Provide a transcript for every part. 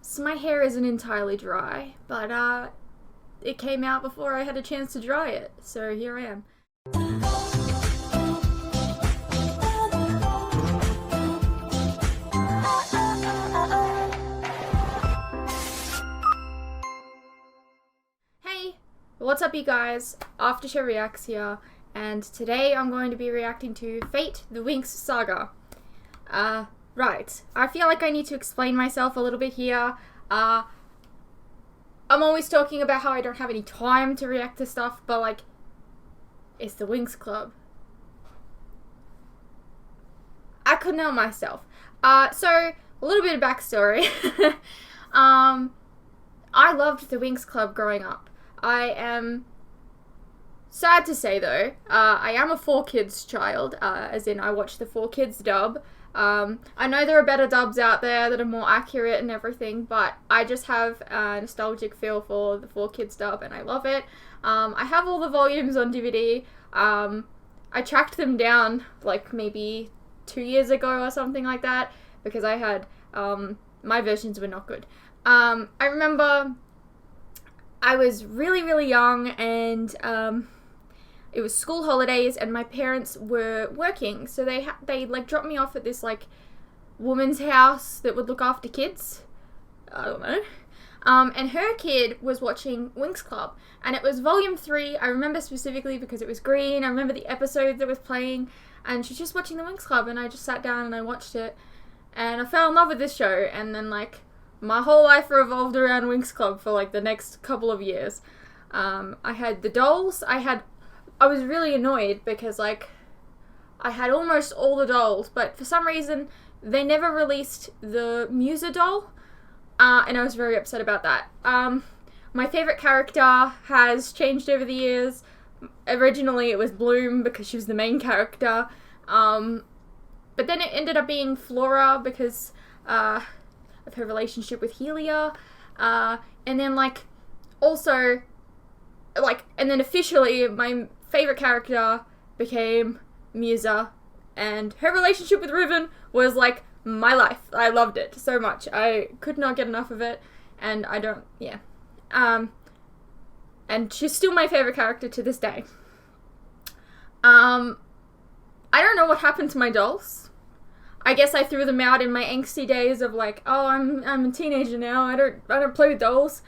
So my hair isn't entirely dry, but it came out before I had a chance to dry it, so here I am. Hey, what's up you guys? Aftershow Reacts here, and today I'm going to be reacting to Fate, the Winx Saga. Right. I feel like I need to explain myself a little bit here. I'm always talking about how I don't have any time to react to stuff, but like, it's the Winx Club. I couldn't help myself. So, a little bit of backstory. I loved the Winx Club growing up. I am sad to say though, I am a 4Kids child, as in I watched the 4Kids dub. I know there are better dubs out there that are more accurate and everything, but I just have a nostalgic feel for the 4Kids dub and I love it. I have all the volumes on DVD. I tracked them down like maybe 2 years ago or something like that because I had, my versions were not good. I remember I was really young and it was school holidays and my parents were working, so they like dropped me off at this like woman's house that would look after kids. I don't know. And her kid was watching Winx Club, and it was volume 3. I remember specifically because it was green. I remember the episode that was playing, and she's just watching the Winx Club, and I just sat down and I watched it, and I fell in love with this show, and then like my whole life revolved around Winx Club for like the next couple of years. I had the dolls. I was really annoyed because like I had almost all the dolls, but for some reason they never released the Musa doll, and I was very upset about that. My favourite character has changed over the years. Originally it was Bloom because she was the main character, but then it ended up being Flora because of her relationship with Helia, and then like also like, and then officially my favorite character became Musa, and her relationship with Riven was like my life. I loved it so much. I could not get enough of it, and I don't, yeah. And she's still my favorite character to this day. I don't know what happened to my dolls. I guess I threw them out in my angsty days of like, oh, I'm a teenager now. I don't play with dolls.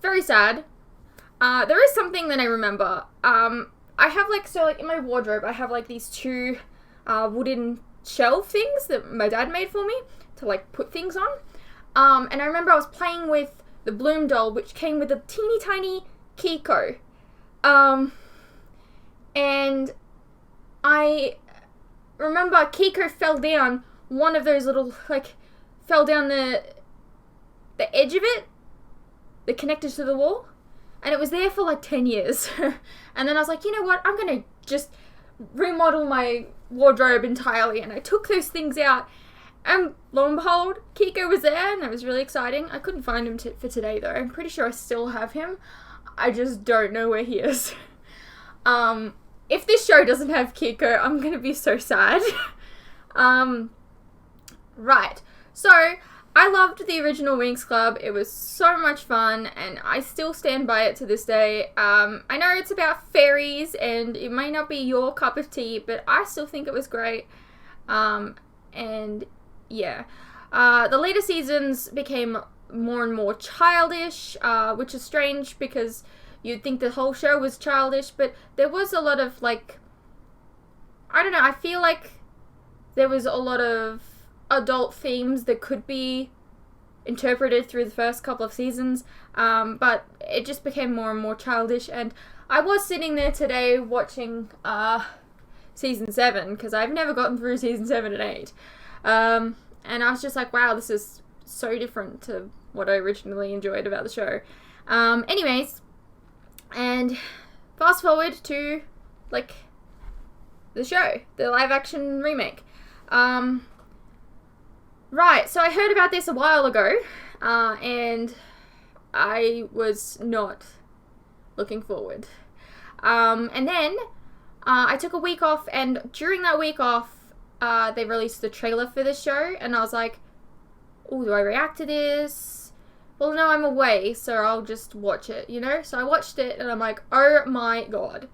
Very sad. There is something that I remember. I have like, so like in my wardrobe, I have like these 2 wooden shelf things that my dad made for me to like put things on. And I remember I was playing with the Bloom doll, which came with a teeny tiny Kiko. And I remember Kiko fell down one of those little, like, fell down the edge of it that connected to the wall. And it was there for like 10 years. And then I was like, you know what? I'm going to just remodel my wardrobe entirely. And I took those things out. And lo and behold, Kiko was there. And that was really exciting. I couldn't find him for today though. I'm pretty sure I still have him. I just don't know where he is. If this show doesn't have Kiko, I'm going to be so sad. Right. So I loved the original Winx Club. It was so much fun, and I still stand by it to this day. I know it's about fairies, and it may not be your cup of tea, but I still think it was great. And yeah. The later seasons became more and more childish, which is strange because you'd think the whole show was childish, but there was a lot of like, I don't know, I feel like there was a lot of adult themes that could be interpreted through the first couple of seasons, but it just became more and more childish. And I was sitting there today watching season 7 because I've never gotten through season 7 and 8, and I was just like, wow, this is so different to what I originally enjoyed about the show. Anyways, and fast forward to like the show, the live action remake. Right, so I heard about this a while ago, and I was not looking forward. And then I took a week off, and during that week off, they released the trailer for the show, and I was like, oh, do I react to this? Well, no, I'm away, so I'll just watch it, you know? So I watched it, and I'm like, oh my god.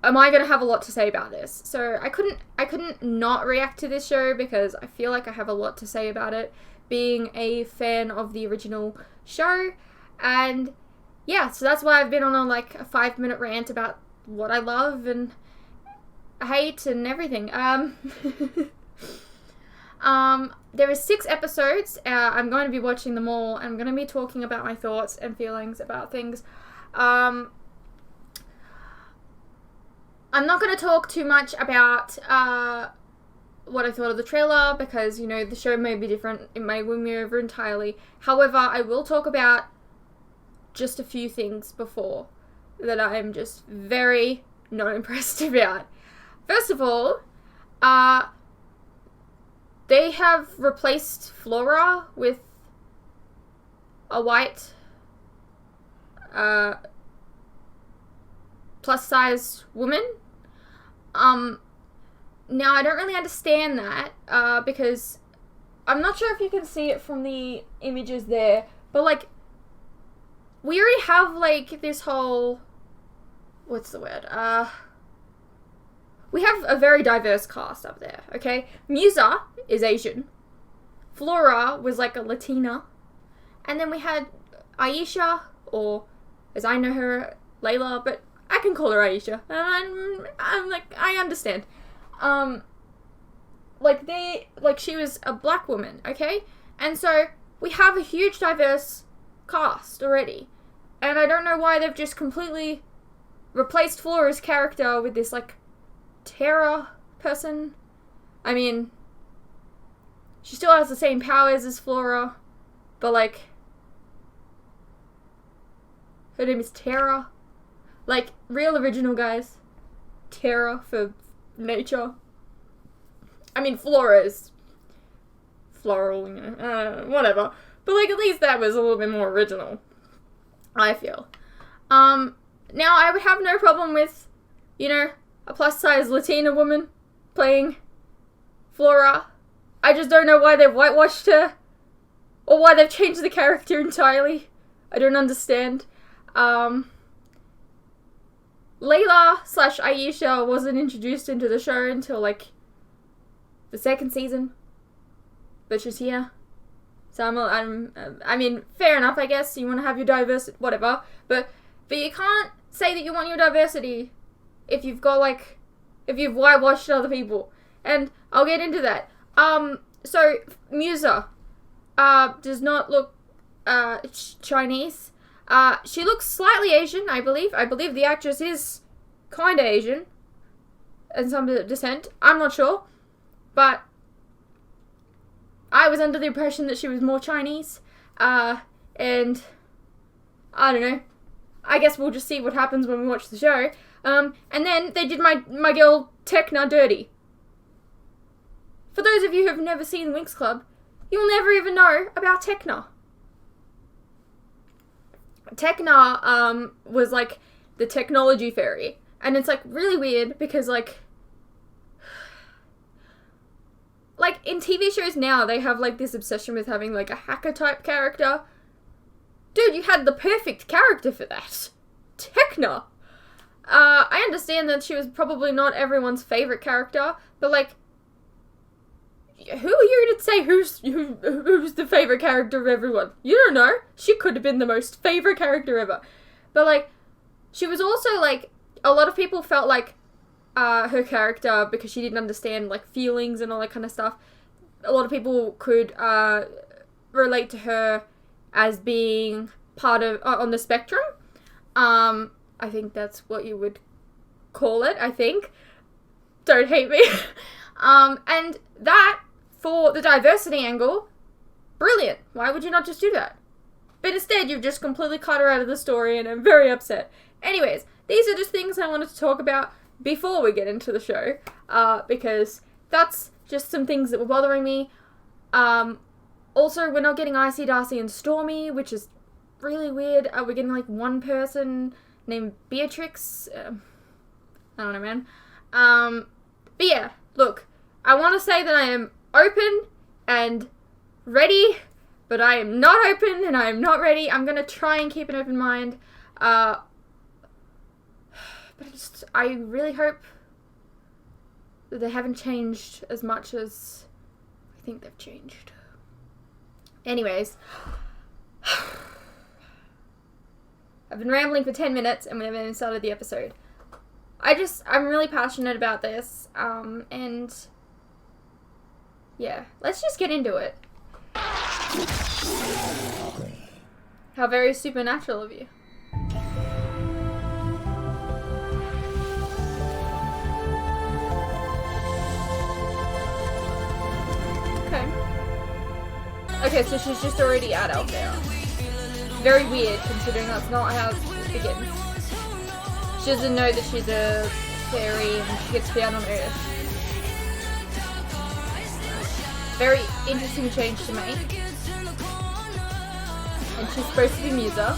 Am I gonna have a lot to say about this? So I couldn't not react to this show because I feel like I have a lot to say about it, being a fan of the original show. And yeah, so that's why I've been on like a 5-minute rant about what I love and hate and everything. There are 6 episodes. I'm going to be watching them all. I'm going to be talking about my thoughts and feelings about things. I'm not going to talk too much about what I thought of the trailer because, you know, the show may be different. It may win me over entirely. However, I will talk about just a few things before that I am just very not impressed about. First of all, they have replaced Flora with a white plus-sized woman. Now I don't really understand that because I'm not sure if you can see it from the images there, but like we already have like this whole, what's the word? We have a very diverse cast up there, okay? Musa is Asian. Flora was like a Latina. And then we had Aisha, or as I know her, Layla, but I can call her Aisha. I'm like, I understand. She was a black woman, okay? And so we have a huge diverse cast already. And I don't know why they've just completely replaced Flora's character with this, like, terror person. I mean, she still has the same powers as Flora, but, like, her name is Terra. Like, real original, guys. Terra for nature. I mean, Flora is floral, you know, whatever. But, like, at least that was a little bit more original, I feel. Now, I would have no problem with, you know, a plus-size Latina woman playing Flora. I just don't know why they've whitewashed her, or why they've changed the character entirely. I don't understand. Layla/Aisha wasn't introduced into the show until, like, the 2nd season. But she's here. So I mean, fair enough, I guess. You want to have your diversity, whatever. But you can't say that you want your diversity if you've got, like, if you've whitewashed other people. And I'll get into that. So, Musa, does not look, Chinese. She looks slightly Asian, I believe. I believe the actress is kinda Asian. And some descent. I'm not sure. But I was under the impression that she was more Chinese. And I don't know. I guess we'll just see what happens when we watch the show. And then they did my girl Tekna dirty. For those of you who have never seen Winx Club, you'll never even know about Tekna. Tekna, was like the technology fairy. And it's like really weird because like in TV shows now, they have like this obsession with having like a hacker type character. Dude, you had the perfect character for that. Tekna. I understand that she was probably not everyone's favorite character, but like, who are you to say who's the favorite character of everyone? You don't know. She could have been the most favorite character ever. But like, she was also like, a lot of people felt like her character, because she didn't understand like feelings and all that kind of stuff, a lot of people could relate to her as being part of on the spectrum. I think that's what you would call it, I think. Don't hate me. And that, for the diversity angle, brilliant. Why would you not just do that? But instead, you've just completely cut her out of the story, and I'm very upset. Anyways, these are just things I wanted to talk about before we get into the show, because that's just some things that were bothering me. Also, we're not getting Icy, Darcy, and Stormy, which is really weird. We're getting, like, one person named Beatrix. I don't know, man. But yeah, look, I want to say that I am open and ready but I am not open and I am not ready. I'm going to try and keep an open mind. But I really hope that they haven't changed as much as I think they've changed. Anyways, I've been rambling for 10 minutes and we haven't even started the episode. I'm really passionate about this, and yeah, let's just get into it. How very supernatural of you. Okay, so she's just already at Alfea. Very weird, considering that's not how it begins. She doesn't know that she's a fairy and she gets found on Earth. Very interesting change to make. And she's supposed to be Musa.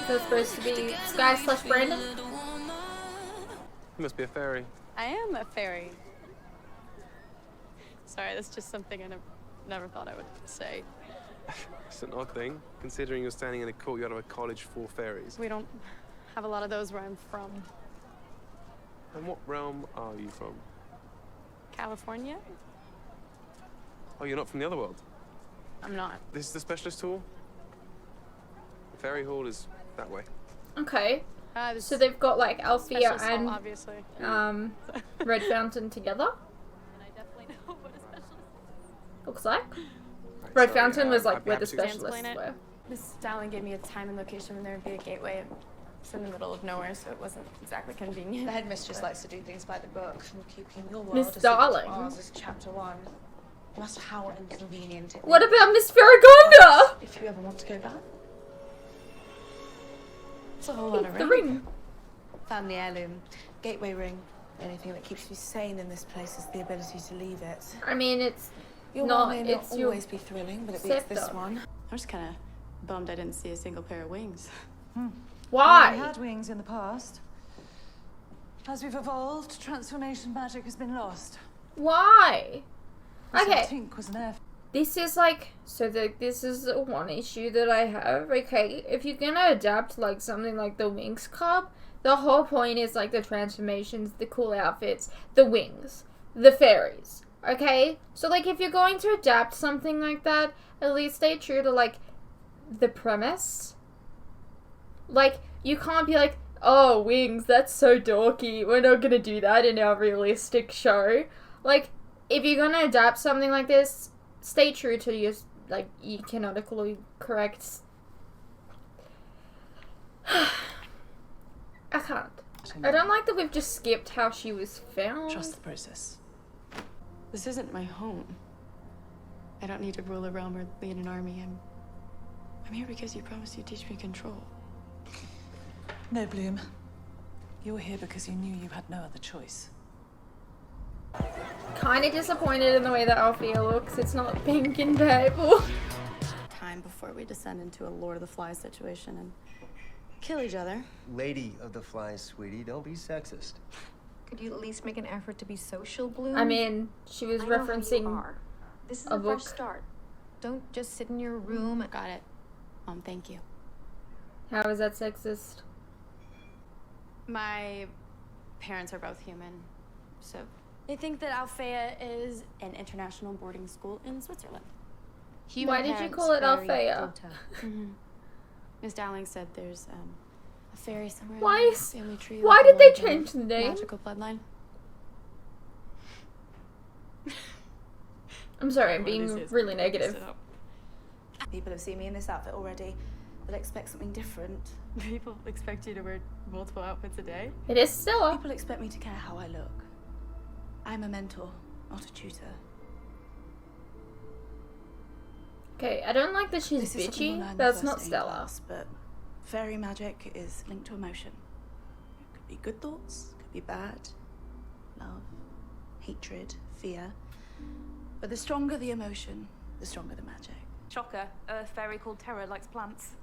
So it's supposed to be Sky/Brandon. You must be a fairy. I am a fairy. Sorry, that's just something I never thought I would say. It's an odd thing, considering you're standing in a courtyard of a college for fairies. We don't have a lot of those where I'm from. And what realm are you from? California? Oh, you're not from the other world? I'm not. This is the specialist hall? The fairy hall is that way. Okay. So they've got like Alfea and hall, obviously. Red Fountain together. And I definitely know what a specialist is. Looks like. Right, Red sorry, Fountain was like I'd be where the happy to specialists explain it. were. Miss Dowling gave me a time and location when there would be a gateway. It's in the middle of nowhere, so it wasn't exactly convenient. The headmistress likes to do things by the book, and keeping your world Miss a secret Darling. to ours is chapter 1. No matter how inconvenient it What may about Miss Farragonda? be. If you ever want to go back. It's a whole lot of The ring. ring. Family heirloom, gateway ring. The only thing that keeps you sane in this place is the ability to leave it. I mean, it's Your not. one may not It's your. always be thrilling, but it beats this scepter. one. I was kind of bummed I didn't see a single pair of wings. We Why? had wings in the past. As we've evolved, transformation magic has been lost. Why? Okay. Tink was an air. This is like, this is one issue that I have. Okay, if you're gonna adapt like something like the Winx Club, the whole point is like the transformations, the cool outfits, the wings, the fairies. Okay, so like if you're going to adapt something like that, at least stay true to like the premise. Like you can't be like, oh, wings, that's so dorky. We're not gonna do that in our realistic show. Like if you're gonna adapt something like this, stay true to your, like, canonically correct. I can't. I don't like that we've just skipped how she was found. Trust the process. This isn't my home. I don't need to rule a realm or lead an army. I'm here because you promised you'd teach me control. No, Bloom. You were here because you knew you had no other choice. Kind of disappointed in the way that Alfea looks. It's not pink and purple. Time before we descend into a Lord of the Flies situation and kill each other. Lady of the Flies, sweetie, don't be sexist. Could you at least make an effort to be social, Bloom? I mean, she was I know how you referencing are. This is a a fresh book. start. Don't just sit in your room. Got it. Thank you. How is that sexist? My parents are both human, so they think that Alfea is an international boarding school in Switzerland. Why did you call it Alfea? Miss Dowling said there's a fairy somewhere. Why in the is- family tree why with did a they long change the name? Magical bloodline. I'm sorry, I'm One of these being days, really I'll negative. sit up. People have seen me in this outfit already. They'll expect something different. People expect you to wear multiple outfits a day. It is Stella. People expect me to care how I look. I'm a mentor, not a tutor. Okay, I don't like that she's This is something we'll bitchy. learn in That's first not aid Stella. class, but fairy magic is linked to emotion. It could be good thoughts, could be bad, love, hatred, fear. But the stronger the emotion, the stronger the magic. Shocker, a fairy called Terra likes plants.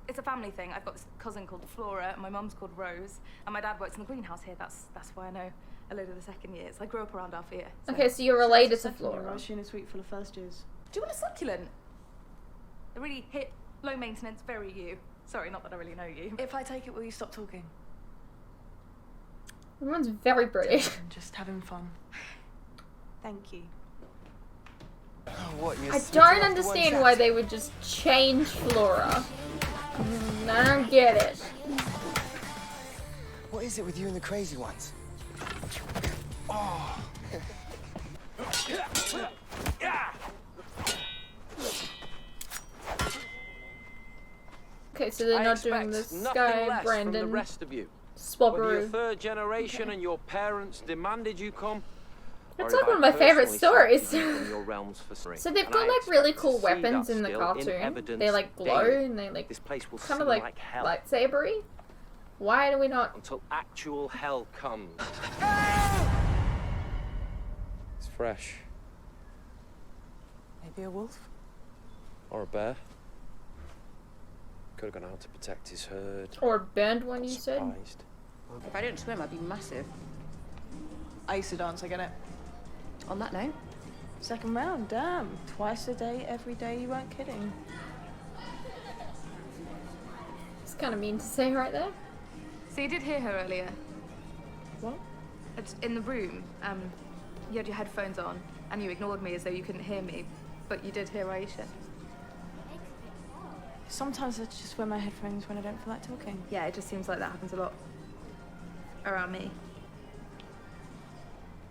It's a family thing. I've got this cousin called Flora, and my mum's called Rose, and my dad works in the greenhouse here. That's why I know a load of the second years. I grew up around Alfea. Okay, so you're related to Second year, Flora. I was in a suite full of first years. Do you want a succulent? A really hip, low maintenance, very you. Sorry, not that I really know you. If I take it, will you stop talking? Everyone's very British. I'm just having fun. Thank you. Oh, what, you're I switching don't off to understand one why chat? they would just change Flora. I don't get it. What is it with you and the crazy ones? Oh. Okay, so they're I not doing expect the nothing Sky, less from the Brandon, rest of you. Whether you're Swabberoo. third generation and your parents demanded you come. That's or like if one of I my favorite personally stories. selected you from your realms for free. So they've And got I like really expect cool to see weapons that in the skill cartoon. evidence They like glow daily. and they like This place will kind of seem like hell lightsabery. Why do we not? until actual hell comes. It's fresh. Maybe a wolf? Or a bear. Could have gone out to protect his herd. Or burned one, you said? Surprised. If I didn't swim, I'd be massive. I used to dance, I get it. On that note, Second round, damn. Twice a day, every day, you weren't kidding. It's kind of mean to say right there. So you did hear her earlier? What? It's in the room. You had your headphones on, and you ignored me as though you couldn't hear me, but you did hear Aisha. Sometimes I just wear my headphones when I don't feel like talking. Yeah, it just seems like that happens a lot around me.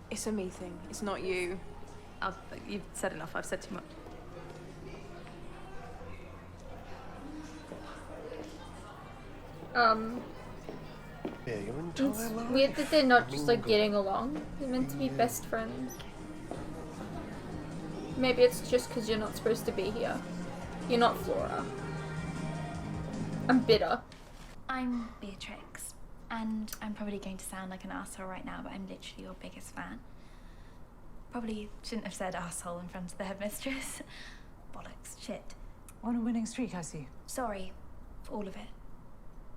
It's a me thing. It's not you. You've said enough. I've said too much. Yeah, your It's entire life. weird that they're not just like getting along. They're meant to be best friends. Maybe it's just because you're not supposed to be here. You're not Flora. I'm bitter. I'm Beatrix, and I'm probably going to sound like an asshole right now, but I'm literally your biggest fan. Probably shouldn't have said asshole in front of the headmistress. Bollocks, shit. On a winning streak, I see. Sorry for all of it.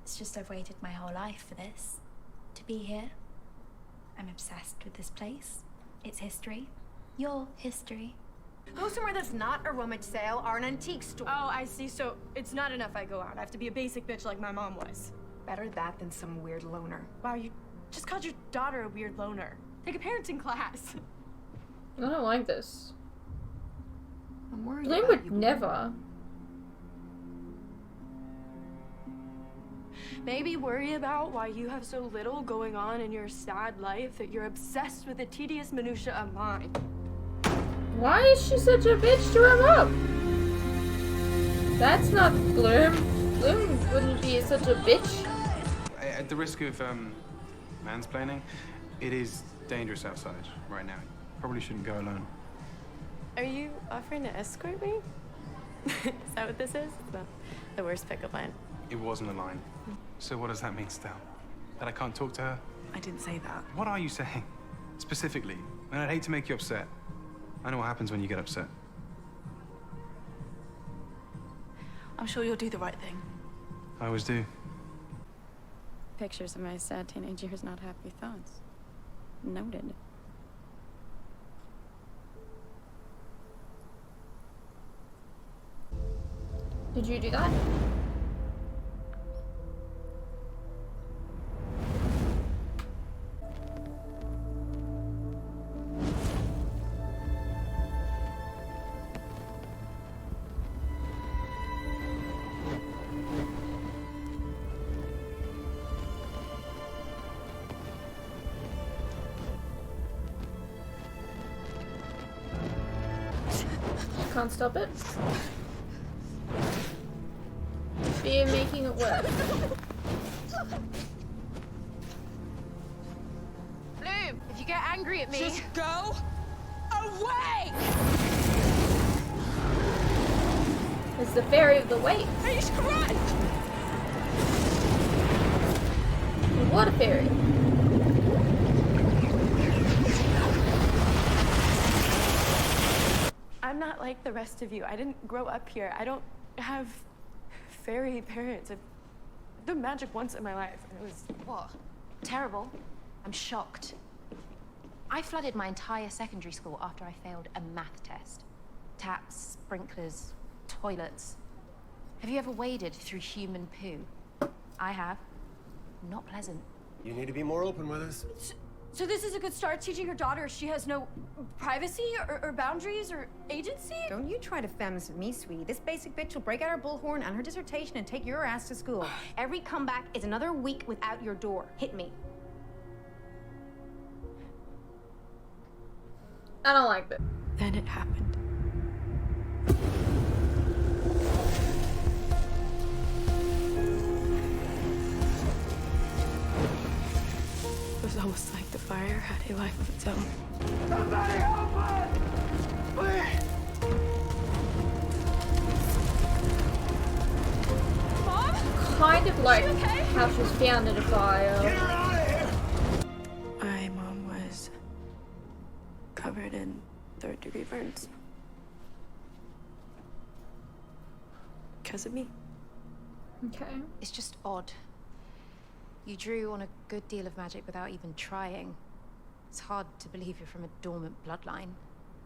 It's just I've waited my whole life for this. To be here. I'm obsessed with this place. Its history. Your history. go somewhere that's not a rummage sale or an antique store. Oh, I see. So it's not enough I go out. I have to be a basic bitch like my mom was. Better that than some weird loner. Wow, you just called your daughter a weird loner. Take a parenting class. I don't like this. I'm worried Bloom about would you. never. Maybe worry about why you have so little going on in your sad life that you're obsessed with the tedious minutia of mine. Why is she such a bitch to her mom? That's not Bloom. Bloom wouldn't be such a bitch. At the risk of mansplaining, it is dangerous outside right now. Probably shouldn't go alone. Are you offering to escort me? Is that what this is? It's not the worst pickup line. It wasn't a line. So what does that mean, Stel? That I can't talk to her? I didn't say that. What are you saying? Specifically? And I'd hate to make you upset. I know what happens when you get upset. I'm sure you'll do the right thing. I always do. Pictures of my sad teenage years, not happy thoughts. Noted. Did you do that? Can't stop it. Fear making it work. Bloom, if you get angry at me... Just go away! It's the fairy of the wake. He's correct! What a fairy. I'm not like the rest of you. I didn't grow up here. I don't have fairy parents. I've done magic once in my life. And it was... What? Terrible? I'm shocked. I flooded my entire secondary school after I failed a math test. Taps, sprinklers, toilets. Have you ever waded through human poo? I have. Not pleasant. You need to be more open with us. So this is a good start teaching your daughter she has no privacy or boundaries or agency? Don't you try to feminist with me, sweetie. This basic bitch will break out her bullhorn and her dissertation and take your ass to school. Every comeback is another week without your door. Hit me. I don't like that. Then it happened. It was almost like the fire had a life of its own. Somebody help us! Please! Mom? Kind of like okay? how she was found in a fire. Get her out of here! My mom was covered in third-degree burns. Because of me. Okay. It's just odd. You drew on a good deal of magic without even trying. It's hard to believe you're from a dormant bloodline.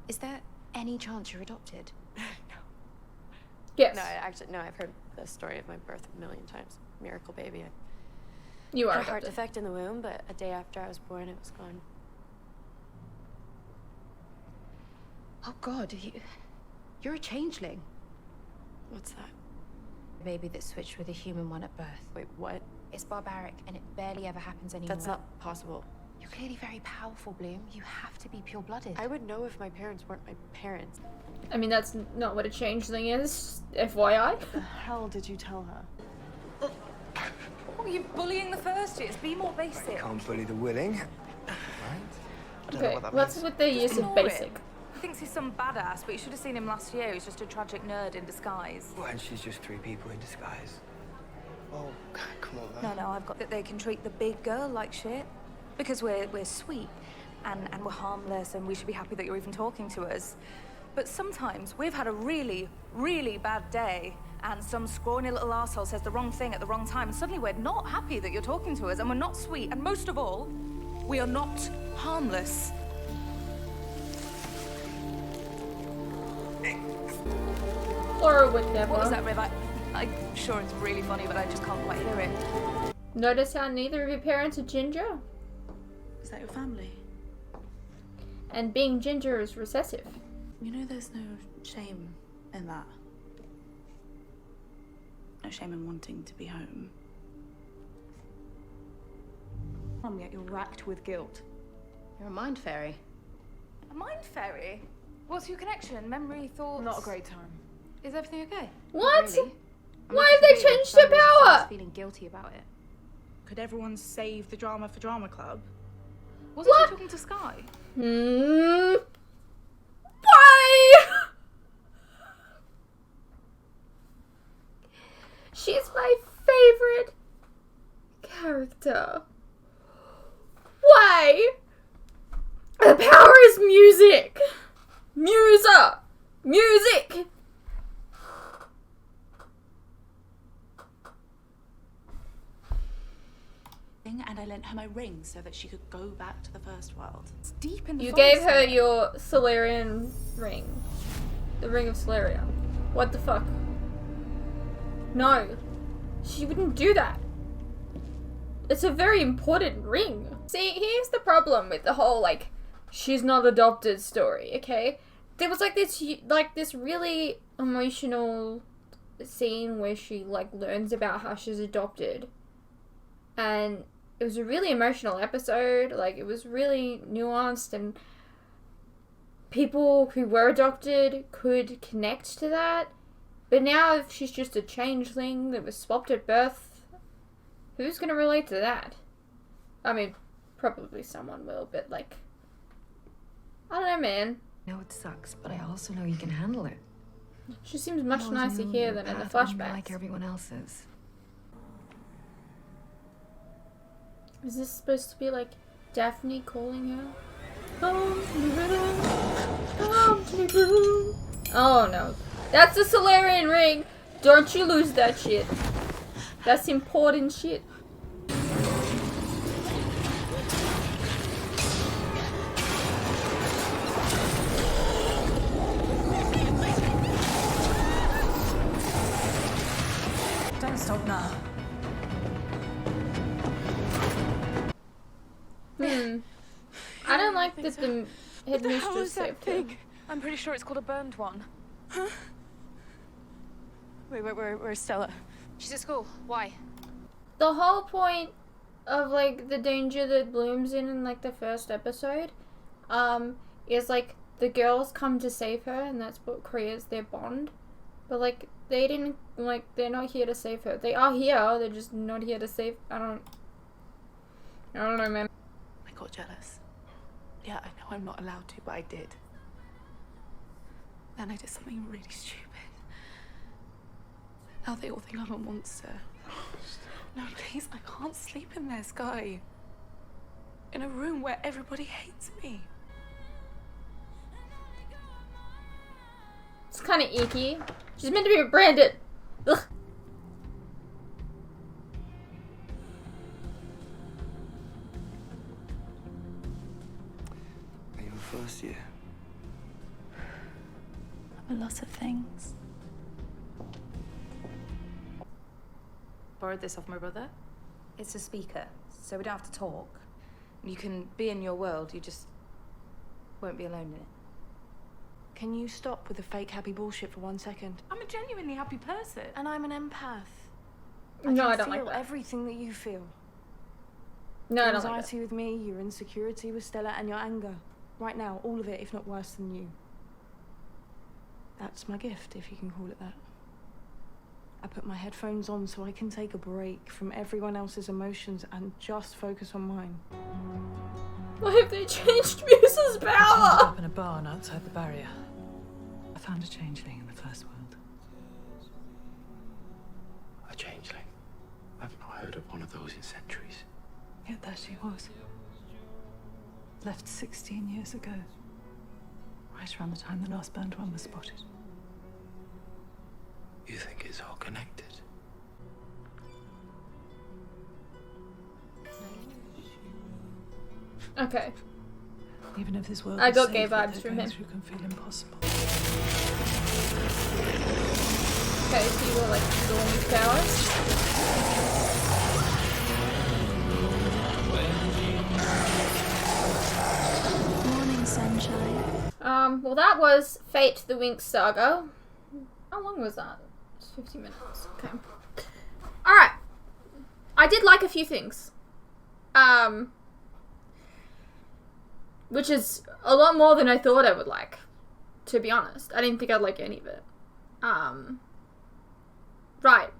Is there any chance you're adopted? No. Yes. No, actually, no, I've heard the story of my birth a million times. Miracle baby. You I are had a heart adopted. defect in the womb, but a day after I was born, it was gone. Oh God, you're a changeling. What's that? A baby that switched with a human one at birth. Wait, what? It's barbaric, and it barely ever happens anymore. That's not possible. You're clearly very powerful, Bloom. You have to be pure-blooded. I would know if my parents weren't my parents. I mean, that's not what a changeling is, FYI. What the hell did you tell her? Oh, you're bullying the first years. Be more basic. Can't bully the willing. Right? I don't know Okay, what that what's means. with the use of Ignore basic? him. He thinks he's some badass, but you should have seen him last year. He's just a tragic nerd in disguise. Well, and she's just three people in disguise. Oh, God, come on, man. No, I've got that they can treat the big girl like shit. Because we're sweet and we're harmless and we should be happy that you're even talking to us. But sometimes we've had a really, really bad day and some scrawny little arsehole says the wrong thing at the wrong time and suddenly we're not happy that you're talking to us and we're not sweet and most of all, we are not harmless. Or would never. What was that, Riv? I'm sure it's really funny, but I just can't quite hear it. Notice how neither of your parents are ginger? Is that your family? And being ginger is recessive. You know there's no shame in that. No shame in wanting to be home. Yet you're racked with guilt. You're a mind fairy. A mind fairy? What's your connection? Memory, thoughts? Not a great time. Is everything okay? What? Really? Why have they changed their power? Feeling guilty about it. Could everyone save the drama for Drama Club? Wasn't What? she talking to Sky? Why? She's my favorite character. Why? The power is music. Musa. Music. And I lent her my ring so that she could go back to the first world. It's deep in the You forest gave her there. your Solarian ring. The ring of Solaria. What the fuck? No. She wouldn't do that. It's a very important ring. See, here's the problem with the whole, like, she's not adopted story, okay? There was, like, this really emotional scene where she, like, learns about how she's adopted. And it was a really emotional episode. Like, it was really nuanced, and people who were adopted could connect to that. But now, if she's just a changeling that was swapped at birth, who's gonna relate to that? I mean, probably someone will, but, like, I don't know, man. No, it sucks, but I also know you can handle it. She seems much nicer here than in the flashbacks. Like everyone else's. Is this supposed to be like Daphne calling her? Oh no. That's the Solarian ring! Don't you lose that shit. That's important shit. stop now. I don't like that the What the hell headmistress is that saved her. thing? I'm pretty sure it's called a burned one. Huh? Wait, where's Stella? She's at school. Why? The whole point of like the danger that Bloom's in like the first episode, is like the girls come to save her and that's what creates their bond. But like they didn't they're not here to save her. They are here, they're just not here to save. I don't know, man. I got jealous. Yeah, I know I'm not allowed to, but I did. Then I did something really stupid. Now they all think I'm a monster. No, please, I can't sleep in there, Sky. In a room where everybody hates me. It's kind of icky. She's meant to be branded. Ugh. Are you in first year? I'm a lot of things. Borrowed this off my brother. It's a speaker, so we don't have to talk. You can be in your world, you just won't be alone in it. Can you stop with the fake happy bullshit for 1 second? I'm a genuinely happy person. And I'm an empath. No, I can don't like feel that. everything that you feel. No, I Your don't like anxiety with me, your insecurity with Stella, and your anger. Right now, all of it, if not worse than you. That's my gift, if you can call it that. I put my headphones on so I can take a break from everyone else's emotions and just focus on mine. Why have they changed Muse's Ended power? up in a barn outside the barrier. I found a changeling in the first world. A changeling? I've not heard of one of those in centuries. Yet there she was. Left 16 years ago. Right around the time the last burned one was spotted. You think it's all connected? Okay. Even if this world I is got safe, gay what vibes they're from going him. through can feel impossible. Okay, so you got like storm powers. Morning, sunshine. Well that was Fate the Winx Saga. How long was that? It's 50 minutes. Okay. Alright. I did like a few things. Which is a lot more than I thought I would like, to be honest. I didn't think I'd like any of it. Right.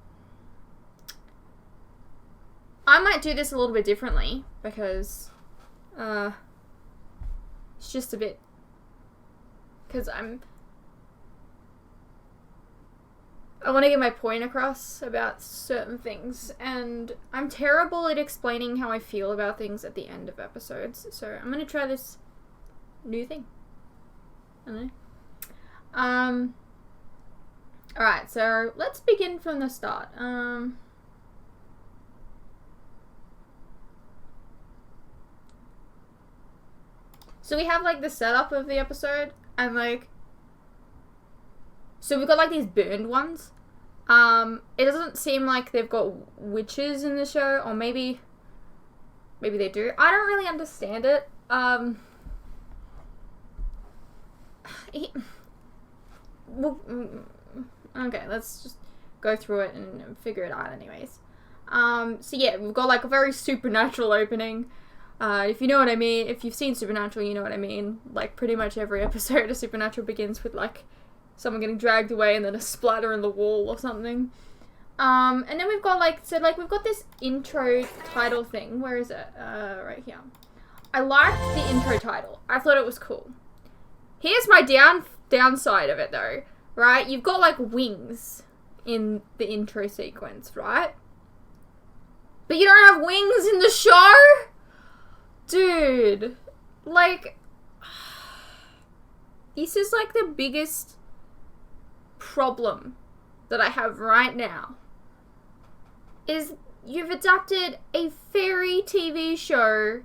I might do this a little bit differently, because, it's just a bit, because I want to get my point across about certain things, and I'm terrible at explaining how I feel about things at the end of episodes, so I'm going to try this new thing. I don't know. Alright, so let's begin from the start. So we have like the setup of the episode, and like, so we've got like these burned ones. It doesn't seem like they've got witches in the show, or maybe they do. I don't really understand it. Okay, let's just go through it and figure it out anyways. So yeah, we've got like a very supernatural opening. If you know what I mean, if you've seen Supernatural, you know what I mean. Like, pretty much every episode of Supernatural begins with, like, someone getting dragged away and then a splatter in the wall or something. And then we've got, like, so, like, we've got this intro title thing. Where is it? Right here. I liked the intro title. I thought it was cool. Here's my downside of it, though. Right? You've got, like, wings in the intro sequence, right? But you don't have wings in the show? Dude, like, this is like the biggest problem that I have right now, is you've adapted a fairy TV show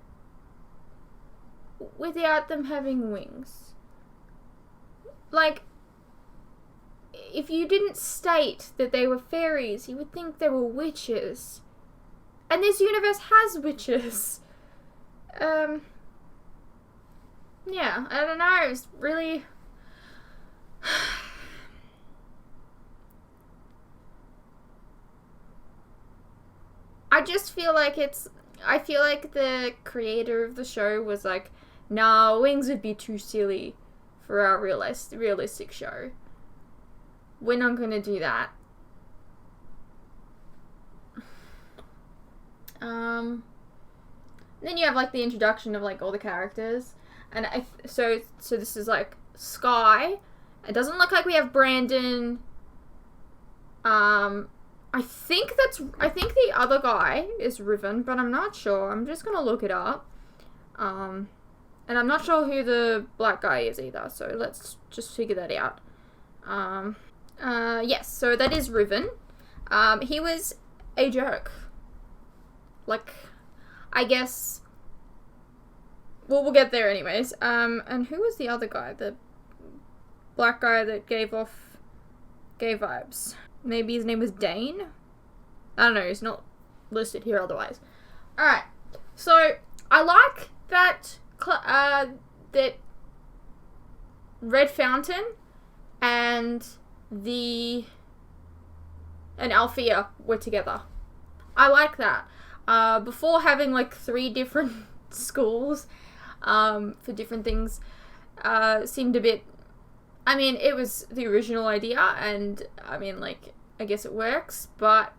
without them having wings. Like, if you didn't state that they were fairies, you would think they were witches. And this universe has witches. Yeah, I don't know, it's really... I just feel like I feel like the creator of the show was like, nah, Winx would be too silly for our realistic show. We're not gonna do that. Then you have like the introduction of like all the characters, and so this is like Sky. It doesn't look like we have Brandon. I think the other guy is Riven, but I'm not sure. I'm just gonna look it up. And I'm not sure who the black guy is either, so let's just figure that out. Yes, so that is Riven. He was a jerk. Like, I guess... Well, we'll get there anyways. And who was the other guy? The black guy that gave off gay vibes. Maybe his name was Dane? I don't know, he's not listed here otherwise. Alright, so I like that that Red Fountain and Alfea were together. I like that. Before having like 3 different schools for different things seemed a bit... I mean, it was the original idea, and I mean, like, I guess it works, but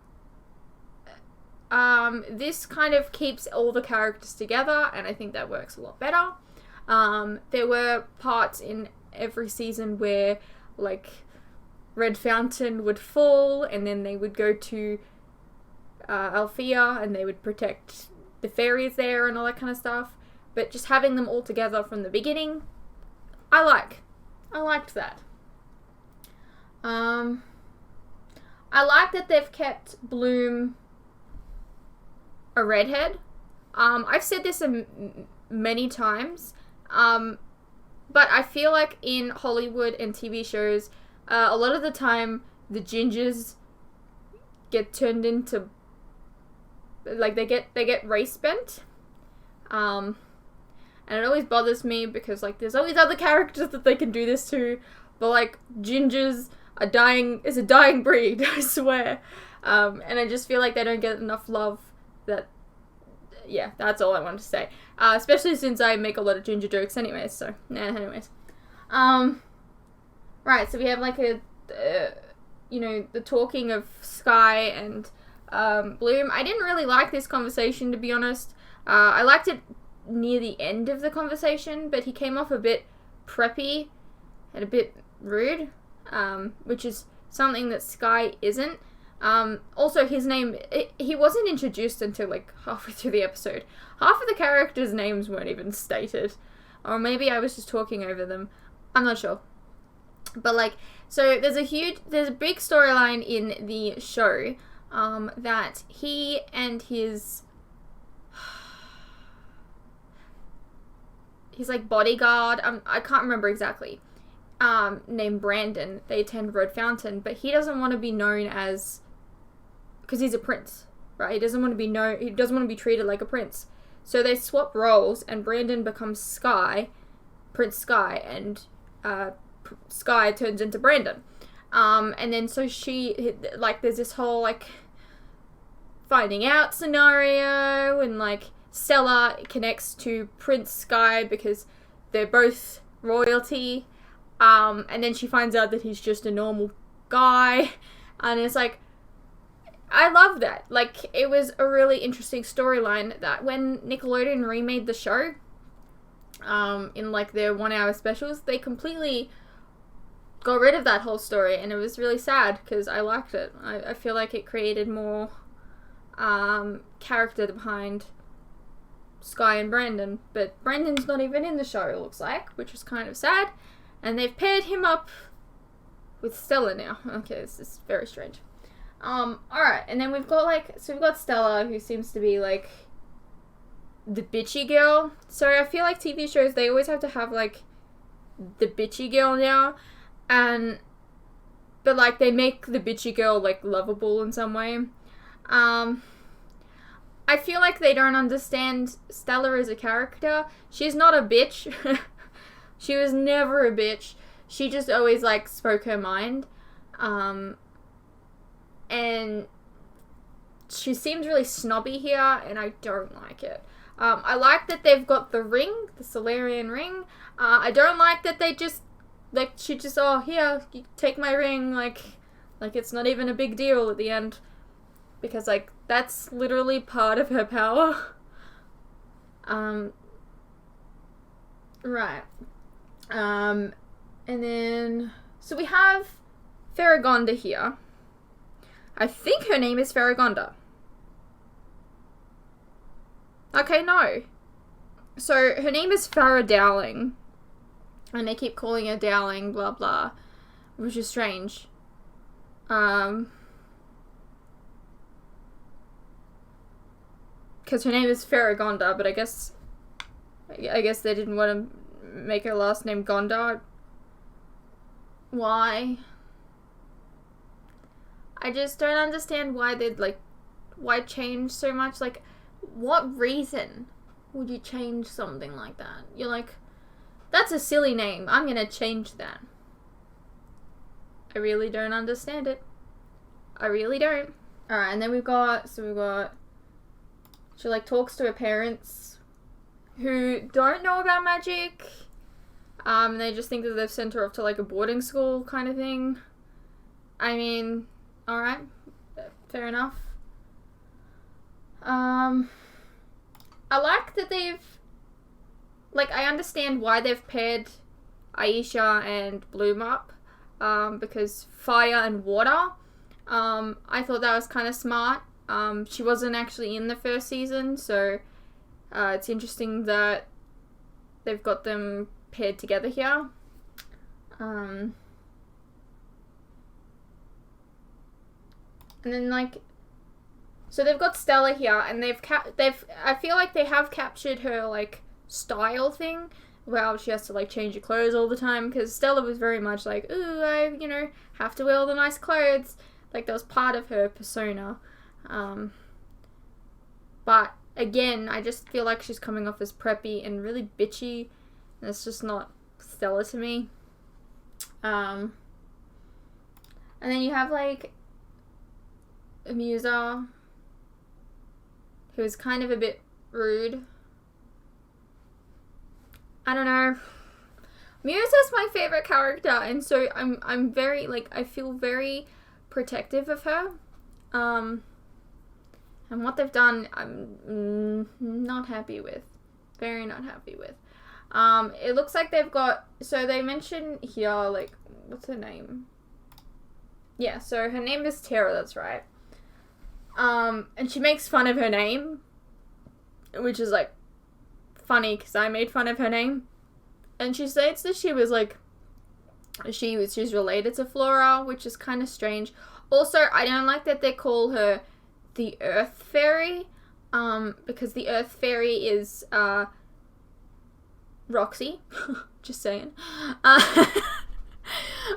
this kind of keeps all the characters together, and I think that works a lot better. There were parts in every season where, like, Red Fountain would fall, and then they would go to Alfea, and they would protect the fairies there and all that kind of stuff. But just having them all together from the beginning, I liked that. I like that they've kept Bloom a redhead. I've said this many times, but I feel like in Hollywood and TV shows, a lot of the time the gingers get turned into, like, they get race bent. And it always bothers me because, like, there's always other characters that they can do this to, but, like, gingers is a dying breed, I swear. And I just feel like they don't get enough love. Yeah, that's all I wanted to say. Especially since I make a lot of ginger jokes anyways, so, anyways. Right, so we have, like, the talking of Sky and Bloom. I didn't really like this conversation, to be honest. I liked it near the end of the conversation, but he came off a bit preppy and a bit rude, which is something that Sky isn't. Also, his name, he wasn't introduced until like halfway through the episode. Half of the characters' names weren't even stated, or maybe I was just talking over them. I'm not sure. But like, so there's a big storyline in the show, that he and his like bodyguard, I can't remember exactly, named Brandon, they attend Red Fountain, but he doesn't want to be known as, because he's a prince, right? He doesn't want to be treated like a prince. So they swap roles, and Brandon becomes Prince Sky, and Sky turns into Brandon. And then so she, like, there's this whole, like, finding out scenario, and, like, Stella connects to Prince Sky because they're both royalty, and then she finds out that he's just a normal guy, and it's like, I love that. Like, it was a really interesting storyline that when Nickelodeon remade the show, in like their 1 hour specials, they completely got rid of that whole story, and it was really sad because I liked it. I feel like it created more character behind Sky and Brandon, but Brandon's not even in the show, it looks like, which is kind of sad, and they've paired him up with Stella now. Okay, this is very strange. Alright, and then we've got Stella, who seems to be like the bitchy girl. So I feel like TV shows, they always have to have like the bitchy girl now, and but like they make the bitchy girl like lovable in some way. I feel like they don't understand Stella as a character. She's not a bitch. She was never a bitch. She just always like spoke her mind. And she seems really snobby here, and I don't like it. I like that they've got the ring, the Solarian ring. I don't like that they just, like, she just, oh, here, you take my ring, like it's not even a big deal at the end. Because, like, that's literally part of her power. Right. And then, so we have Farragonda here. I think her name is Farragonda. Okay, no. So, her name is Farrah Dowling. And they keep calling her Dowling, blah, blah. Which is strange. Because her name is Farragonda, but I guess they didn't want to make her last name Gonda. Why? I just don't understand why they'd, like, why change so much? Like, what reason would you change something like that? You're like, that's a silly name. I'm gonna change that. I really don't understand it. I really don't. Alright, and then we've got, she, like, talks to her parents who don't know about magic. They just think that they've sent her off to, like, a boarding school kind of thing. I mean, alright. Fair enough. I like that they've, like, I understand why they've paired Aisha and Bloom up. Because fire and water. I thought that was kind of smart. She wasn't actually in the first season, so it's interesting that they've got them paired together here. And then, like, so they've got Stella here, and I feel like they have captured her, like, style thing. Well, she has to, like, change her clothes all the time, because Stella was very much like, ooh, I, have to wear all the nice clothes. Like, that was part of her persona. But, again, I just feel like she's coming off as preppy and really bitchy, and it's just not Stella to me. And then you have, like, Musa, who is kind of a bit rude. I don't know. Musa's my favorite character, and so I'm very, like, I feel very protective of her. And what they've done, I'm not happy with. Very not happy with. It looks like they've got, so they mention here, like, what's her name? Yeah, so her name is Tara, that's right. And she makes fun of her name, which is, like, funny because I made fun of her name. And she states that she was, like, she's related to Flora, which is kind of strange. Also, I don't like that they call her the Earth Fairy, because the Earth Fairy is, Roxy. Just saying.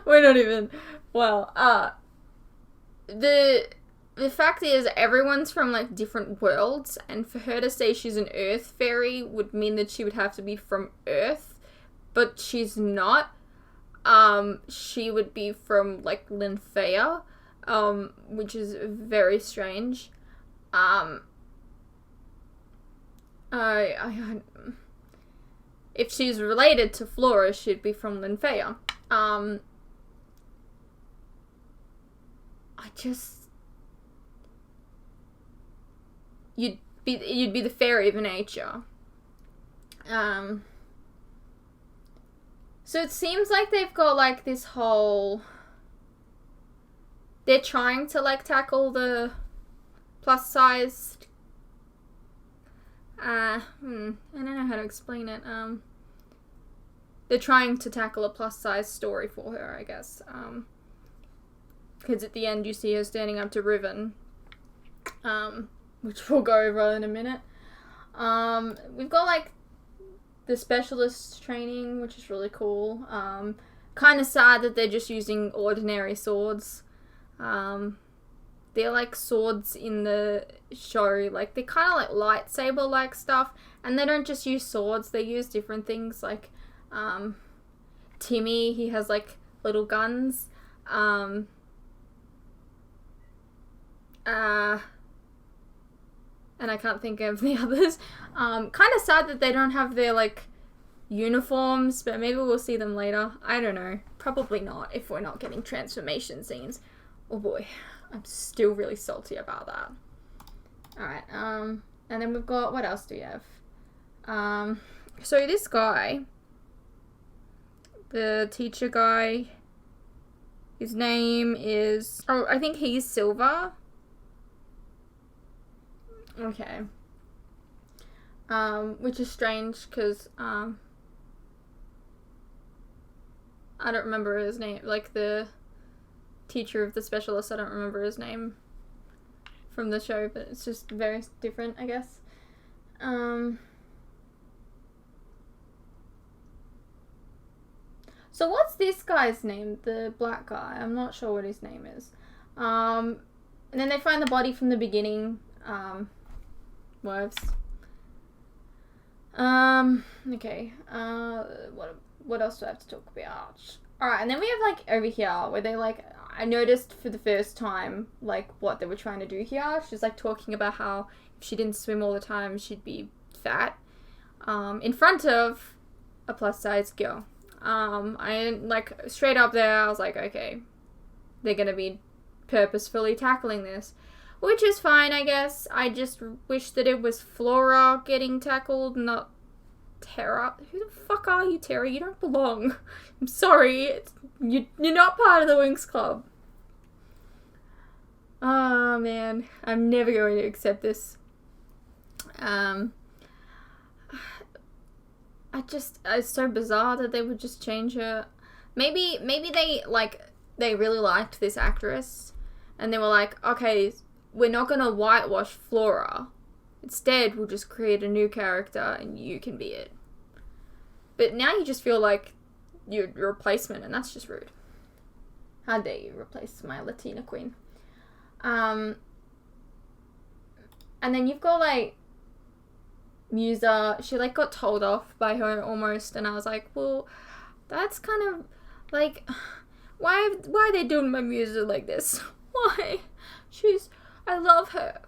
We're not even, well, the fact is, everyone's from, like, different worlds, and for her to say she's an Earth Fairy would mean that she would have to be from Earth, but she's not. She would be from, like, Linfea, which is very strange. If she's related to Flora, she'd be from Linfea. You'd be the fairy of nature. So it seems like they've got, like, this whole, they're trying to, like, tackle the plus-sized, I don't know how to explain it. They're trying to tackle a plus-size story for her, I guess. Because at the end you see her standing up to Riven, which we'll go over in a minute. We've got, like, the specialist training, which is really cool. kind of sad that they're just using ordinary swords. They're like swords in the show, like they're kind of like lightsaber like stuff, and they don't just use swords, they use different things, like Timmy, he has like little guns. And I can't think of the others. Kind of sad that they don't have their like uniforms, but maybe we'll see them later. I don't know. Probably not if we're not getting transformation scenes. Oh boy, I'm still really salty about that. Alright, and then we've got, what else do we have? So this guy, the teacher guy, his name is, oh, I think he's Silver. Okay. Which is strange because I don't remember his name, like the teacher of the specialist, I don't remember his name from the show, but it's just very different, I guess. So what's this guy's name, the black guy? I'm not sure what his name is. And then they find the body from the beginning. Words. Okay. What else do I have to talk about? Alright, and then we have like over here where they like, I noticed for the first time like what they were trying to do here. She's like talking about how if she didn't swim all the time she'd be fat. In front of a plus size girl. I like straight up there I was like, okay, they're gonna be purposefully tackling this. Which is fine, I guess. I just wish that it was Flora getting tackled, not Tara. Who the fuck are you, Tara? You don't belong. I'm sorry. You're not part of the Winx Club. Oh, man. I'm never going to accept this. It's so bizarre that they would just change her. Maybe they really liked this actress. And they were like, okay, we're not going to whitewash Flora. Instead, we'll just create a new character and you can be it. But now you just feel like you're a replacement, and that's just rude. How dare you replace my Latina queen. And then you've got, like, Musa. She, like, got told off by her almost, and I was like, well, that's kind of, like, why are they doing my Musa like this? Why? I love her.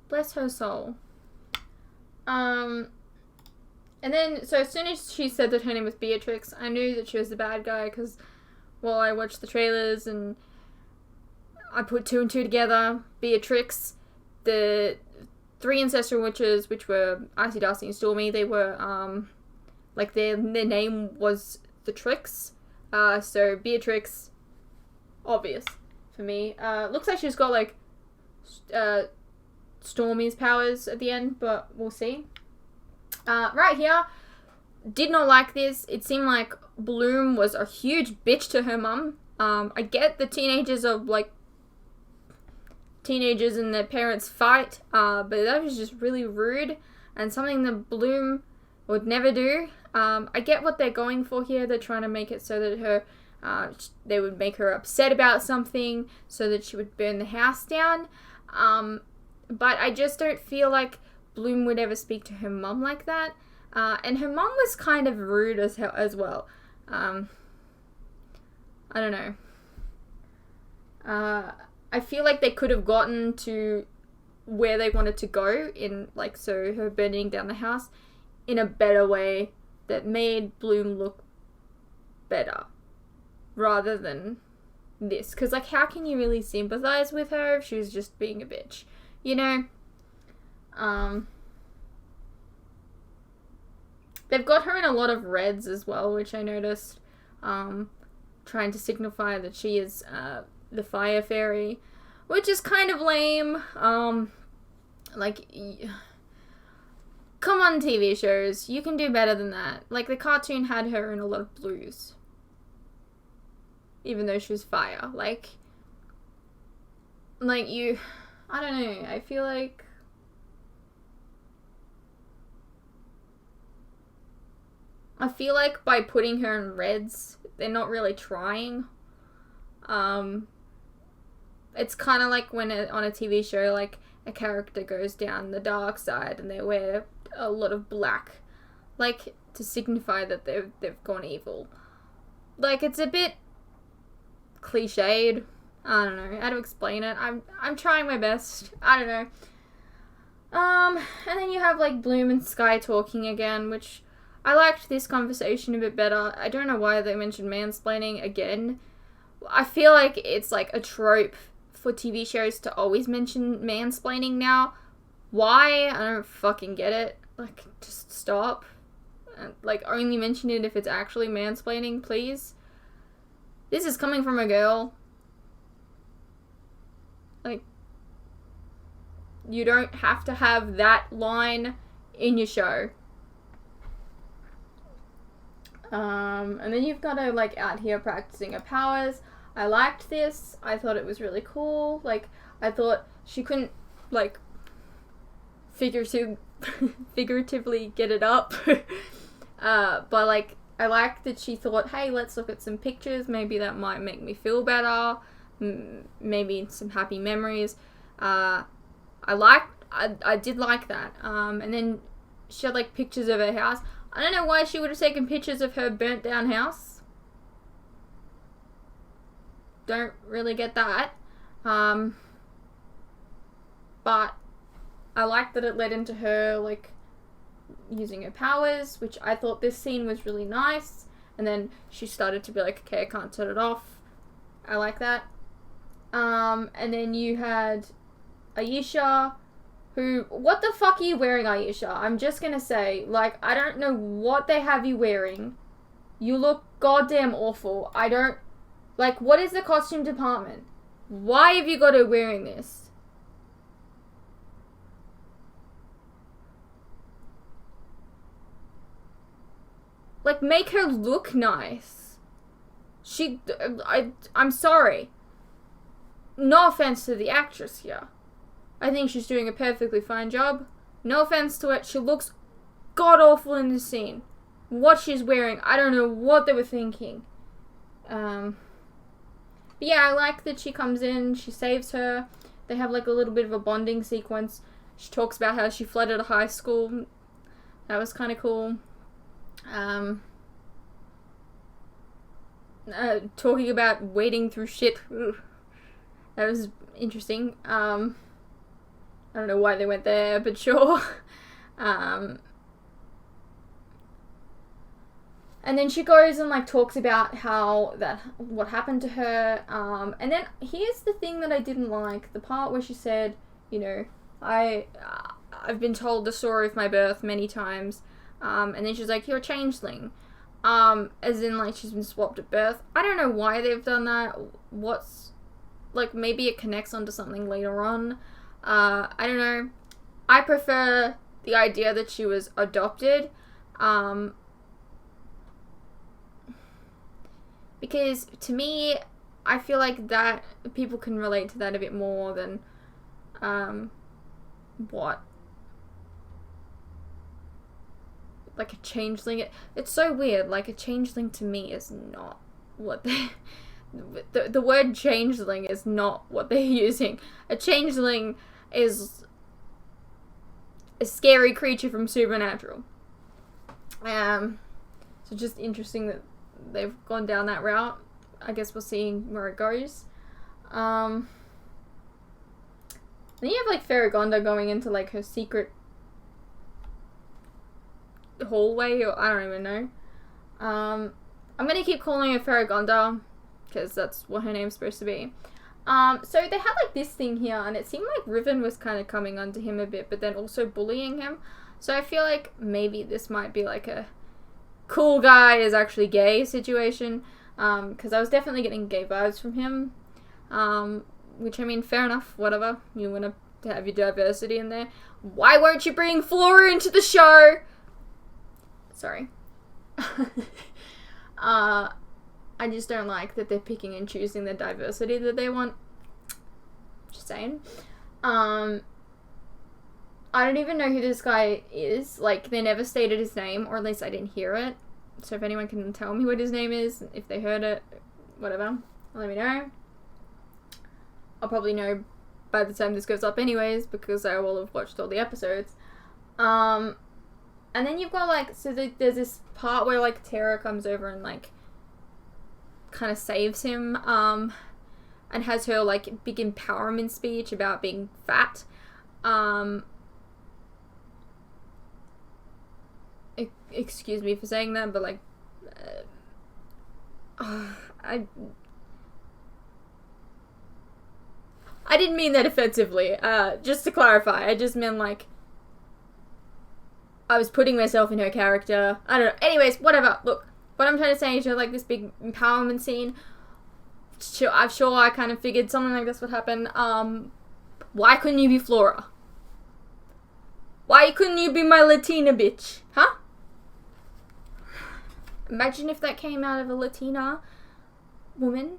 Bless her soul. And then, so as soon as she said that her name was Beatrix, I knew that she was the bad guy because, well, I watched the trailers and I put two and two together. Beatrix, the three ancestral witches, which were Icy, Darcy, and Stormy, they were, like, their name was the Trix. So Beatrix, obvious for me. Looks like she's got, like, Stormy's powers at the end, but we'll see. Right here, did not like this. It seemed like Bloom was a huge bitch to her mum. I get the teenagers are, like, teenagers and their parents fight, but that was just really rude and something that Bloom would never do. I get what they're going for here. They're trying to make it so that her, they would make her upset about something so that she would burn the house down. But I just don't feel like Bloom would ever speak to her mum like that. And her mum was kind of rude as well. I don't know. I feel like they could have gotten to where they wanted to go in, like, so her burning down the house in a better way that made Bloom look better rather than this. Because, like, how can you really sympathize with her if she was just being a bitch? You know? They've got her in a lot of reds as well, which I noticed. Trying to signify that she is, the fire fairy, which is kind of lame. Like, come on, TV shows, you can do better than that. Like, the cartoon had her in a lot of blues, even though she was fire. Like you, I don't know, I feel like, I feel like by putting her in reds, they're not really trying. It's kind of like when on a TV show, like, a character goes down the dark side and they wear a lot of black, like, to signify that they've gone evil. Like, it's a bit cliched. I don't know how to explain it. I'm trying my best. I don't know. And then you have, like, Bloom and Sky talking again, which I liked this conversation a bit better. I don't know why they mentioned mansplaining again. I feel like it's, like, a trope for TV shows to always mention mansplaining now. Why? I don't fucking get it. Like, just stop. Like, only mention it if it's actually mansplaining, please. This is coming from a girl. Like, you don't have to have that line in your show. And then you've got her, like, out here practicing her powers. I liked this. I thought it was really cool. Like, I thought she couldn't, like, figuratively get it up. But, like, I liked that she thought, hey, let's look at some pictures. Maybe that might make me feel better. Maybe some happy memories. I did like that. And then she had, like, pictures of her house. I don't know why she would have taken pictures of her burnt down house. Don't really get that. But I like that it led into her, like, using her powers, which I thought this scene was really nice. And then she started to be like, okay, I can't turn it off. I like that. And then you had Aisha, who, what the fuck are you wearing, Aisha? I'm just gonna say, like, I don't know what they have you wearing. You look goddamn awful. I don't, like, what is the costume department? Why have you got her wearing this? Like, make her look nice. I'm sorry. No offense to the actress here. I think she's doing a perfectly fine job. No offense to it. She looks god-awful in this scene. What she's wearing, I don't know what they were thinking. But yeah, I like that she comes in, she saves her. They have, like, a little bit of a bonding sequence. She talks about how she flooded a high school. That was kind of cool. Talking about wading through shit. Ugh. That was interesting. I don't know why they went there, but sure. And then she goes and, like, talks about what happened to her. And then here's the thing that I didn't like. The part where she said, you know, I've been told the story of my birth many times. And then she's like, you're a changeling. As in, like, she's been swapped at birth. I don't know why they've done that. Like, maybe it connects onto something later on. I don't know. I prefer the idea that she was adopted. Because, to me, I feel like that people can relate to that a bit more than, like a changeling. It's so weird. Like, a changeling to me is not what they... The word changeling is not what they're using. A changeling is a scary creature from Supernatural. So just interesting that they've gone down that route. I guess we'll see where it goes. Then you have, like, Farragonda going into, like, her secret hallway, or I don't even know. I'm gonna keep calling her Farragonda, because that's what her name's supposed to be. So they had, like, this thing here, and it seemed like Riven was kind of coming onto him a bit, but then also bullying him. So I feel like maybe this might be, like, a cool guy is actually gay situation, because I was definitely getting gay vibes from him. Which, I mean, fair enough, whatever. You want to have your diversity in there. Why won't you bring Flora into the show? Sorry. I just don't like that they're picking and choosing the diversity that they want. Just saying. I don't even know who this guy is. Like, they never stated his name, or at least I didn't hear it. So if anyone can tell me what his name is, if they heard it, whatever, let me know. I'll probably know by the time this goes up anyways, because I will have watched all the episodes. And then you've got, like, so there's this part where, like, Tara comes over and, like, kind of saves him, and has her, like, big empowerment speech about being fat. Excuse me for saying that, but, like, I didn't mean that offensively. Just to clarify, I just meant, like, I was putting myself in her character. I don't know. Anyways, whatever. Look, what I'm trying to say is, like, this big empowerment scene. I'm sure I kind of figured something like this would happen. Why couldn't you be Flora? Why couldn't you be my Latina bitch? Huh? Imagine if that came out of a Latina woman.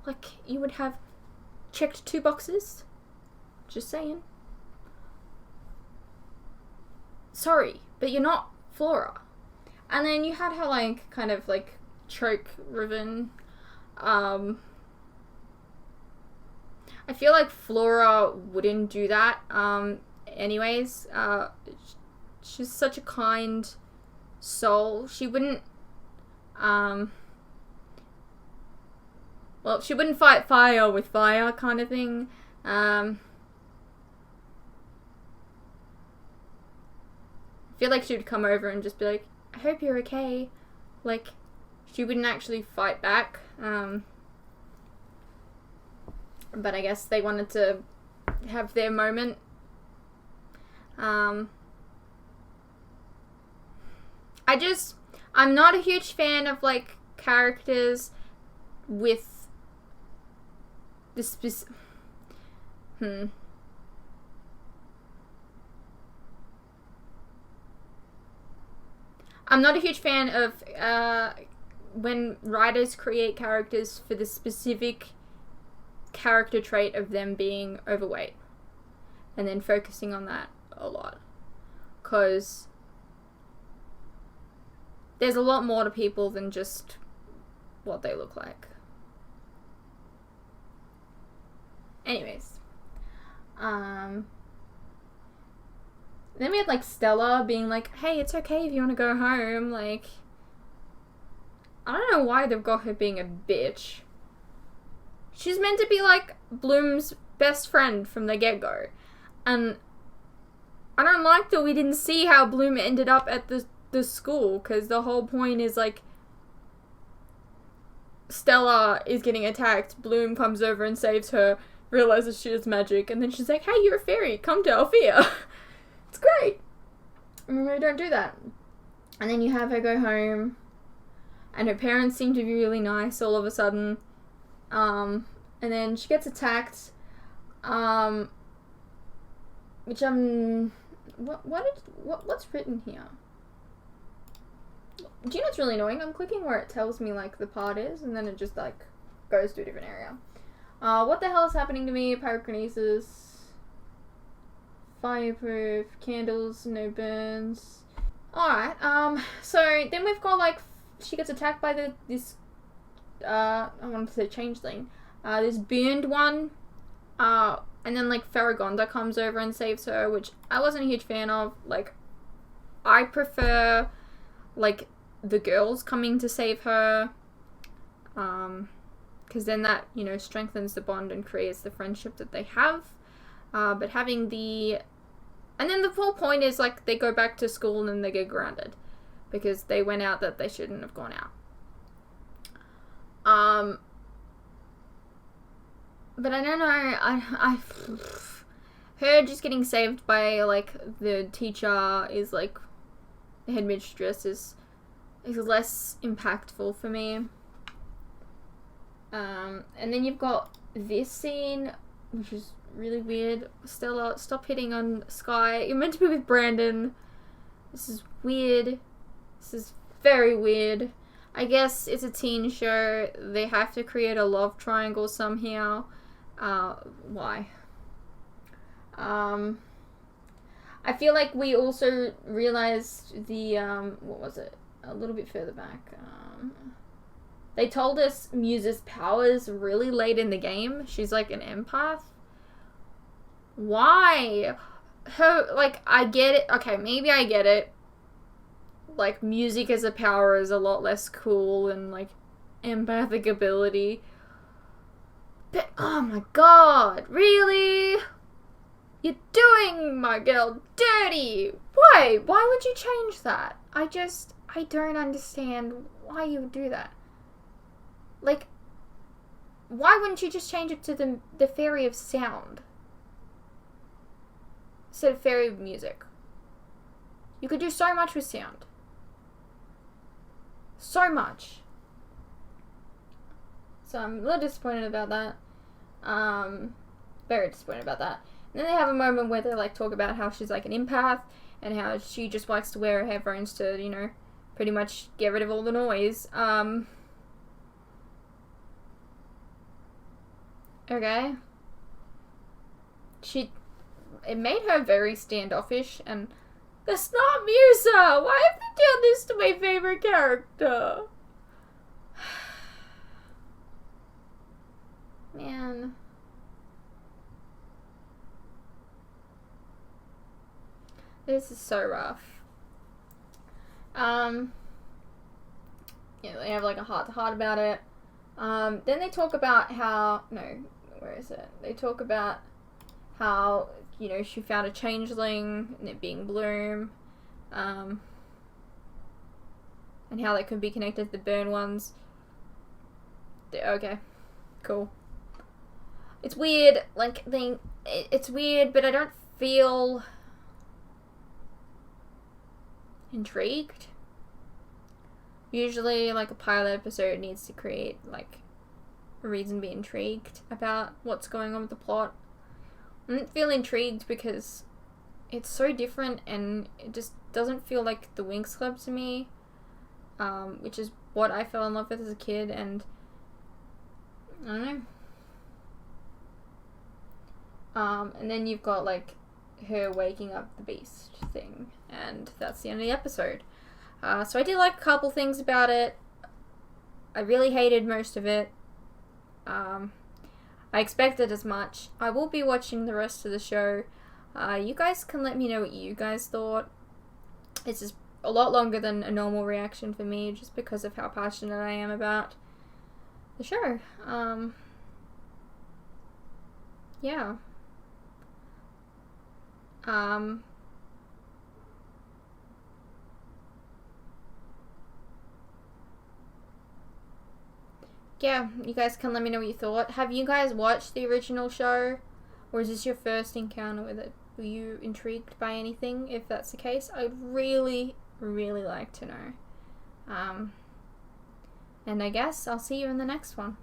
Like, you would have checked 2 boxes. Just saying. Sorry, but you're not Flora. And then you had her, like, kind of, like, choke Riven. I feel like Flora wouldn't do that, anyways. She's such a kind soul. She wouldn't, well, she wouldn't fight fire with fire kind of thing. I feel like she would come over and just be like, I hope you're okay. Like, she wouldn't actually fight back. But I guess they wanted to have their moment. I'm not a huge fan of, like, characters with the I'm not a huge fan of when writers create characters for the specific character trait of them being overweight and then focusing on that a lot, because there's a lot more to people than just what they look like. Anyways, then we had, like, Stella being like, hey, it's okay if you want to go home. Like, I don't know why they've got her being a bitch. She's meant to be, like, Bloom's best friend from the get-go. And I don't like that we didn't see how Bloom ended up at the school, because the whole point is, like, Stella is getting attacked, Bloom comes over and saves her, realizes she has magic, and then she's like, hey, you're a fairy, come to Alfea. It's great. Remember, don't do that. And then you have her go home, and her parents seem to be really nice all of a sudden. And then she gets attacked. Which what's written here? Do you know what's really annoying? I'm clicking where it tells me, like, the part is, and then it just, like, goes to a different area. What the hell is happening to me? Pyrokinesis. Fireproof. Candles. No burns. Alright, so then we've got, like, she gets attacked by this, I wanted to say changeling. This burned one. And then, like, Farragonda comes over and saves her, which I wasn't a huge fan of. Like, I prefer, like, the girls coming to save her. Because then that, you know, strengthens the bond and creates the friendship that they have. But having the... And then the whole point is, like, they go back to school and then they get grounded. Because they went out that they shouldn't have gone out. But I don't know, her just getting saved by, like, the teacher is, like, the headmistress is less impactful for me. And then you've got this scene, which is really weird. Stella, stop hitting on Sky. You're meant to be with Brandon. This is weird. This is very weird. I guess it's a teen show. They have to create a love triangle somehow. Why? I feel like we also realized the, what was it? a little bit further back. They told us Muse's powers really late in the game. She's like an empath. Why? Like, I get it. Okay, maybe I get it. Like, music as a power is a lot less cool and, like, empathic ability. But, oh my god, really? You're doing my girl dirty! Why? Why would you change that? I don't understand why you would do that. Like, why wouldn't you just change it to the Fairy of Sound? Instead of Fairy of Music. You could do so much with sound. So much. So I'm a little disappointed about that. Very disappointed about that. And then they have a moment where they like talk about how she's like an empath and how she just likes to wear her headphones to, you know, pretty much get rid of all the noise. Okay. It made her very standoffish, and that's not Musa! Why have they done this to my favorite character? Man. This is so rough. Yeah, they have like a heart-to-heart about it. Then they talk about how, no, where is it? They talk about how, you know, she found a changeling, and it being Bloom, and how they could be connected to the burn ones. Okay, cool. It's weird, like, it's weird, but I don't feel intrigued. Usually, like, a pilot episode needs to create, like, a reason to be intrigued about what's going on with the plot. I don't feel intrigued because it's so different and it just doesn't feel like the Winx Club to me, which is what I fell in love with as a kid, and I don't know. And then you've got, like, her waking up the beast thing, and that's the end of the episode. So I did like a couple things about it. I really hated most of it. I expected as much. I will be watching the rest of the show. You guys can let me know what you guys thought. This is a lot longer than a normal reaction for me, just because of how passionate I am about the show. Yeah. Yeah, you guys can let me know what you thought. Have you guys watched the original show? Or is this your first encounter with it? Were you intrigued by anything? If that's the case, I'd really, really like to know. And I guess I'll see you in the next one.